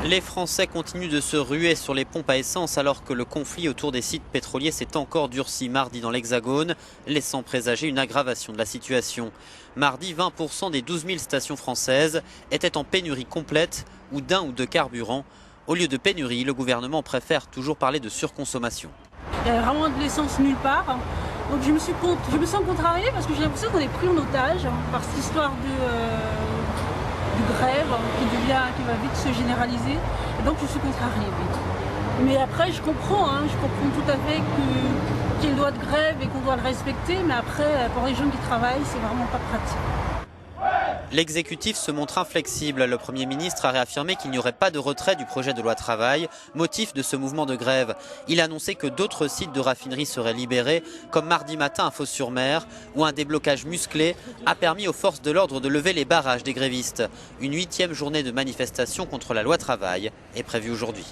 Les Français continuent de se ruer sur les pompes à essence alors que le conflit autour des sites pétroliers s'est encore durci mardi dans l'Hexagone, laissant présager une aggravation de la situation. Mardi, 20% des 12 000 stations françaises étaient en pénurie complète ou d'un ou deux carburants. Au lieu de pénurie, le gouvernement préfère toujours parler de surconsommation. Il y a vraiment de l'essence nulle part. Donc je me sens contrariée parce que j'ai l'impression qu'on est pris en otage par cette histoire de grève qui va vite se généraliser. Et donc je suis contrariée. Oui. Mais après je comprends tout à fait qu'il y ait une loi de grève et qu'on doit le respecter. Mais après, pour les gens qui travaillent, c'est vraiment pas pratique. L'exécutif se montre inflexible. Le Premier ministre a réaffirmé qu'il n'y aurait pas de retrait du projet de loi travail, motif de ce mouvement de grève. Il a annoncé que d'autres sites de raffinerie seraient libérés, comme mardi matin à Fos-sur-Mer, où un déblocage musclé a permis aux forces de l'ordre de lever les barrages des grévistes. Une 8e journée de manifestation contre la loi travail est prévue aujourd'hui.